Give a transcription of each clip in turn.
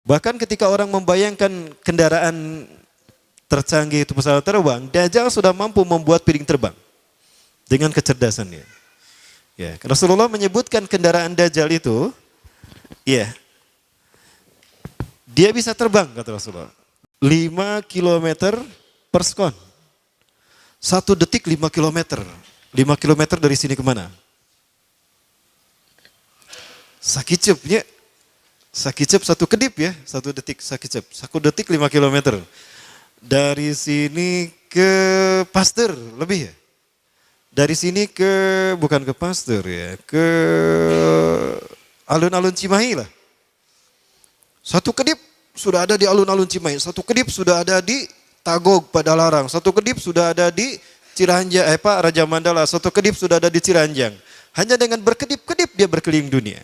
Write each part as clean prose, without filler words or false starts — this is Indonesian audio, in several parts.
Bahkan ketika orang membayangkan kendaraan tercanggih itu pesawat terbang, Dajjal sudah mampu membuat piring terbang dengan kecerdasannya. Ya, Rasulullah menyebutkan kendaraan Dajjal itu, ya, dia bisa terbang kata Rasulullah. 5 kilometer per sekon. 1 detik 5 kilometer. 5 kilometer dari sini kemana? Sakicep ya. Sakicep 1 kedip ya. 1 detik sakicep. 1 detik 5 kilometer. Dari sini ke Pasteur lebih ya. Dari sini ke, bukan ke Pasteur ya. Ke alun-alun Cimahi lah. 1 kedip sudah ada di alun-alun Cimahi. 1 kedip sudah ada di Tagog Padalarang. 1 kedip sudah ada di Ciranjang, Raja Mandala. 1 kedip sudah ada di Ciranjang. Hanya dengan berkedip-kedip dia berkeliling dunia.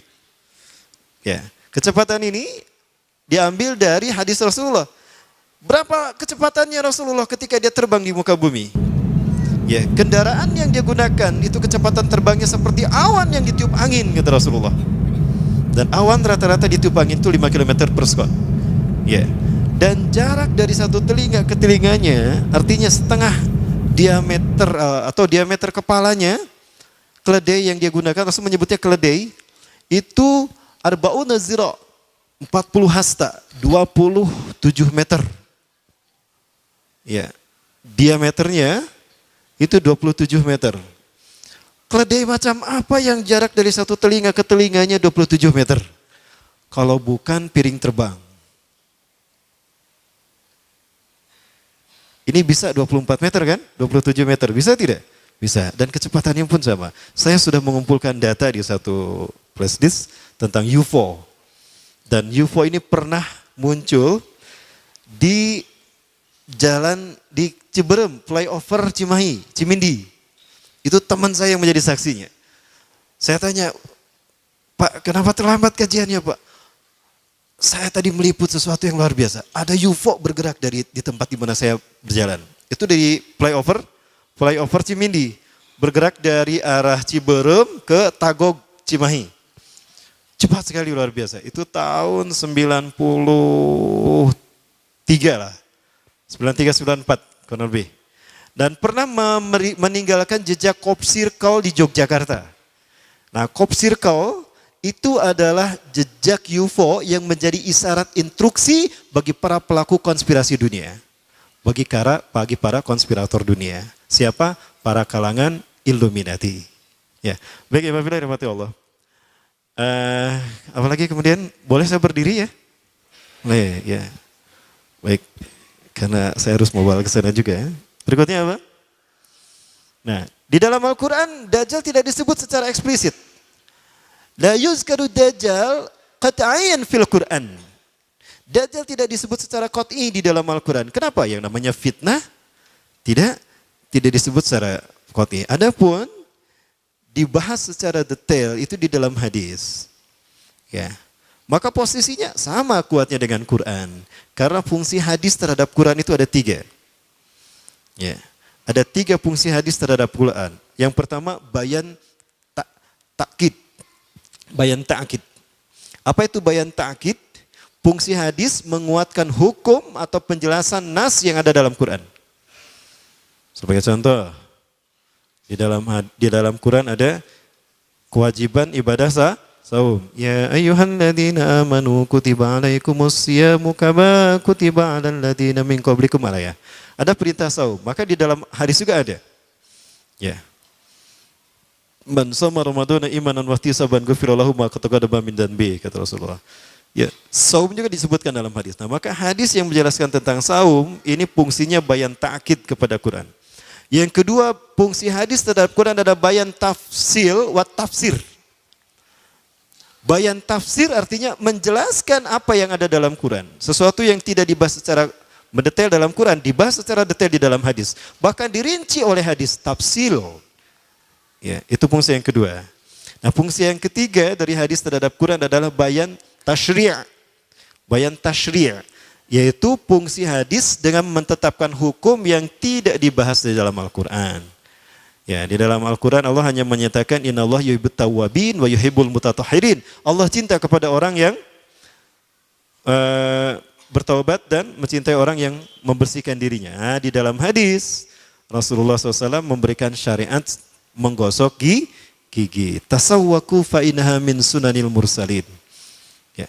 Ya, kecepatan ini diambil dari hadis Rasulullah. Berapa kecepatannya Rasulullah ketika dia terbang di muka bumi? Ya, kendaraan yang dia gunakan itu kecepatan terbangnya seperti awan yang ditiup angin kata Rasulullah. Dan awan rata-rata ditiup angin itu 5 km per sekon. Ya. Dan jarak dari satu telinga ke telinganya artinya setengah diameter atau diameter kepalanya, keledai yang dia gunakan, Rasul menyebutnya keledai, itu arba'una zira, 40 hasta, 27 meter. Ya. Diameternya itu 27 meter. Keledai macam apa yang jarak dari satu telinga ke telinganya 27 meter? Kalau bukan piring terbang. Ini bisa 24 meter kan? 27 meter, bisa tidak? Bisa, dan kecepatannya pun sama. Saya sudah mengumpulkan data di satu flash disk tentang UFO. Dan UFO ini pernah muncul di jalan di Ciberem, flyover Cimahi, Cimindi. Itu teman saya yang menjadi saksinya. Saya tanya, Pak, kenapa terlambat kajiannya Pak? Saya tadi meliput sesuatu yang luar biasa. Ada UFO bergerak di tempat di mana saya berjalan. Itu dari flyover Cimindi. Bergerak dari arah Ciberem ke Tagog Cimahi. Cepat sekali, luar biasa. Itu tahun 93 lah. 93-94 kurang lebih. Dan pernah meninggalkan jejak Cop Circle di Yogyakarta. Nah, Cop Circle itu adalah jejak UFO yang menjadi isyarat instruksi bagi para pelaku konspirasi dunia. Bagi para konspirator dunia. Siapa? Para kalangan Illuminati. Ya, baik, apabila dirahmati Allah. Apalagi kemudian, boleh saya berdiri ya? Boleh, ya. Baik, karena saya harus mobile ke sana juga ya. Berikutnya apa? Nah, di dalam Al-Quran, Dajjal tidak disebut secara eksplisit. La yuzkaru Dajjal qat'iyyan fil Quran. Dajjal tidak disebut secara qat'i di dalam Al-Quran. Kenapa? Yang namanya fitnah tidak disebut secara qat'i. Adapun dibahas secara detail itu di dalam hadis. Ya. Maka posisinya sama kuatnya dengan Quran. Karena fungsi hadis terhadap Quran itu ada 3. Ya. Ada 3 fungsi hadis terhadap Quran. Yang pertama bayan takkid. Bayan ta'kid. Apa itu bayan ta'kid? Fungsi hadis menguatkan hukum atau penjelasan nas yang ada dalam Quran. Sebagai contoh, di dalam Quran ada kewajiban ibadah saum. Ya ayyuhalladzina amanu kutiba alaikumusyamu kama kutiba alal ladzina min qablikum ya. Ada perintah saum, maka di dalam hadis juga ada. Ya. Man shoma ramadhana imanan wa ihtisaban ghufira lahu ma taqaddama min dhanbi kata Rasulullah. Ya, saum juga disebutkan dalam hadis. Nah, maka hadis yang menjelaskan tentang saum ini fungsinya bayan ta'kid kepada Quran. Yang kedua, fungsi hadis terhadap Quran adalah bayan tafsil wa tafsir. Bayan tafsir artinya menjelaskan apa yang ada dalam Quran. Sesuatu yang tidak dibahas secara mendetail dalam Quran, dibahas secara detail di dalam hadis. Bahkan dirinci oleh hadis, tafsil. Ya, itu fungsi yang kedua. Nah, fungsi yang ketiga dari hadis terhadap Quran adalah bayan tasyri'. Bayan tasyri', yaitu fungsi hadis dengan menetapkan hukum yang tidak dibahas di dalam Al-Quran. Ya, di dalam Al-Quran Allah hanya menyatakan innallaha yuhibbut tawwabin wa yuhibbul mutatahhirin. Allah cinta kepada orang yang bertaubat dan mencintai orang yang membersihkan dirinya. Di dalam hadis Rasulullah SAW memberikan syariat menggosok gigi. Tasawwaku fa innaha min sunanil mursalin. Ya.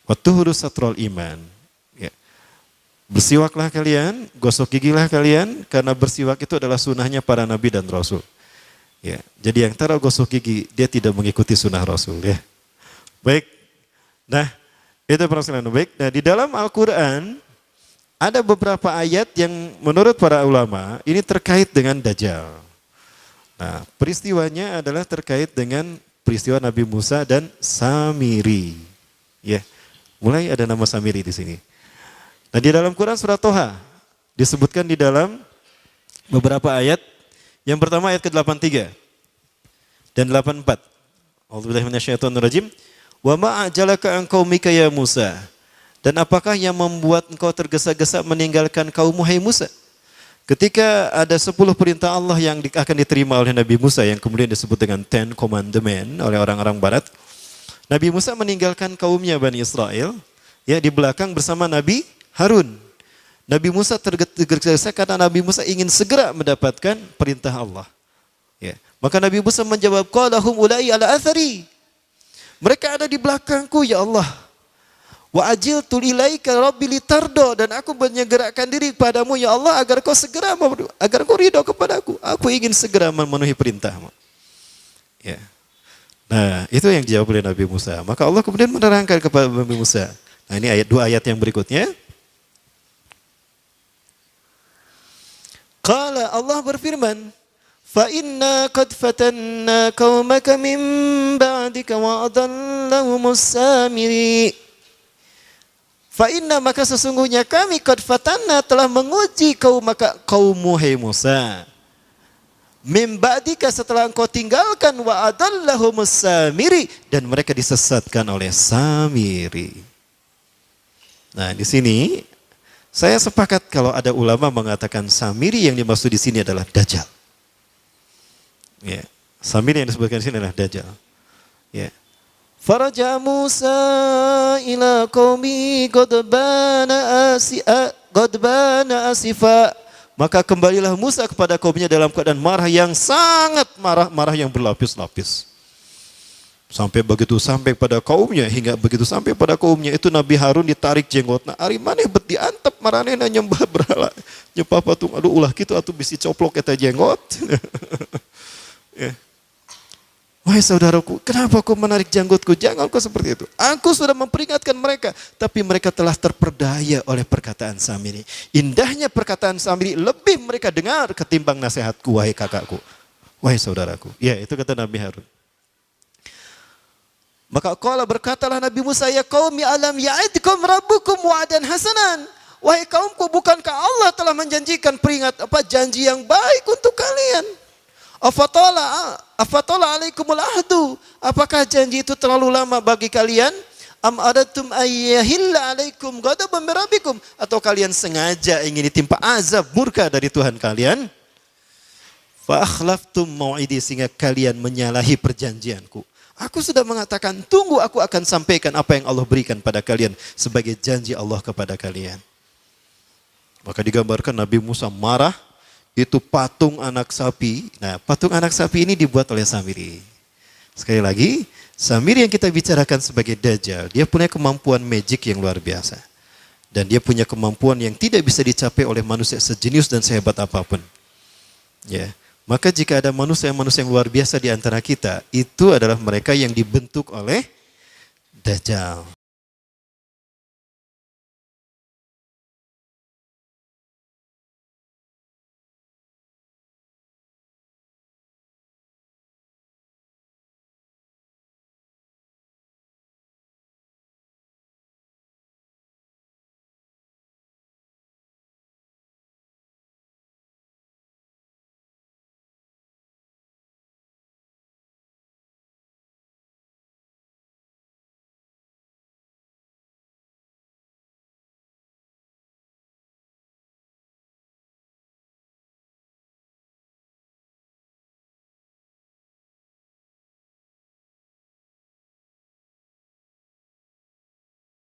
Wa tuhuru satrul iman. Ya. Bersiwaklah kalian, gosok gigilah kalian, karena bersiwak itu adalah sunnahnya para nabi dan rasul. Ya. Jadi yang taruh gosok gigi, dia tidak mengikuti sunnah Rasul. Ya. Baik. Nah, itu permasalahan baik. Nah, di dalam Al-Quran ada beberapa ayat yang menurut para ulama ini terkait dengan Dajjal. Nah, peristiwanya adalah terkait dengan peristiwa Nabi Musa dan Samiri. Ya, mulai ada nama Samiri di sini. Nah, di dalam Quran surat Toha disebutkan di dalam beberapa ayat. Yang pertama ayat ke-83 dan 84. A'udzubillahi minasyaitonirrajim. Wa ma ajalaka an qaumika ya Musa? Dan apakah yang membuat engkau tergesa-gesa meninggalkan kaummu hai Musa? Ketika ada 10 perintah Allah yang akan diterima oleh Nabi Musa yang kemudian disebut dengan Ten Commandment oleh orang-orang barat. Nabi Musa meninggalkan kaumnya Bani Israel ya di belakang bersama Nabi Harun. Nabi Musa tergesa-gesa karena Nabi Musa ingin segera mendapatkan perintah Allah. Ya. Maka Nabi Musa menjawab, qalahum ulai ala athari. Mereka ada di belakangku ya Allah. Wa ajiltu ilaika rabbi litardo, dan aku menyegerakan diri padamu ya Allah agar kau segera agar kau ridho kepadaku. Aku ingin segera memenuhi perintahmu. Ya. Nah, itu yang dijawab oleh Nabi Musa. Maka Allah kemudian menerangkan kepada Nabi Musa. Nah, ini dua ayat yang berikutnya. Qala, Allah berfirman, fa inna qad fatanna qaumaka min ba'dika wa adallahumus samiri. Fa inna, maka sesungguhnya kami qad fatanna telah menguji kaummu hai Musa. Min ba'dika, setelah engkau tinggalkan, wa adallahumus samiri, dan mereka disesatkan oleh Samiri. Nah, di sini saya sepakat kalau ada ulama mengatakan Samiri yang dimaksud di sini adalah Dajjal. Ya, Samiri yang disebutkan di sini adalah Dajjal. Ya. Faraja Musa ila qaumi ghadbana asifa. Maka kembalilah Musa kepada kaumnya dalam keadaan marah yang sangat marah yang berlapis-lapis. Sampai pada kaumnya, hingga begitu sampai pada kaumnya itu Nabi Harun ditarik jenggotna. Ari maneh bet diantep maranehna nyembah berhala. Nyembah patung, aduh ulah kitu atuh bisi coplok eta jenggot. Ya. Wahai saudaraku, kenapa kau menarik jenggotku? Jangan kau seperti itu. Aku sudah memperingatkan mereka, tapi mereka telah terperdaya oleh perkataan Samiri. Indahnya perkataan Samiri lebih mereka dengar ketimbang nasihatku, wahai kakakku. Wahai saudaraku. Ya, itu kata Nabi Harun. Maka qala, berkatalah Nabi Musa, ya qaumi alam ya'idkum rabbukum wa'dan hasanan. Wahai kaumku, bukankah Allah telah menjanjikan janji yang baik untuk kalian? Afatola alaikumul ahdu. Apakah janji itu terlalu lama bagi kalian? Am adatum ayyahilla alaikum ghadaban min rabbikum, atau kalian sengaja ingin ditimpa azab murka dari Tuhan kalian? Fa akhlaftum mau'idi, sehingga kalian menyalahi perjanjianku. Aku sudah mengatakan, tunggu aku akan sampaikan apa yang Allah berikan pada kalian sebagai janji Allah kepada kalian. Maka digambarkan Nabi Musa marah, itu patung anak sapi. Nah, patung anak sapi ini dibuat oleh Samiri. Sekali lagi, Samiri yang kita bicarakan sebagai Dajjal, dia punya kemampuan magic yang luar biasa. Dan dia punya kemampuan yang tidak bisa dicapai oleh manusia sejenius dan sehebat apapun. Ya. Maka jika ada manusia yang luar biasa di antara kita, itu adalah mereka yang dibentuk oleh Dajjal.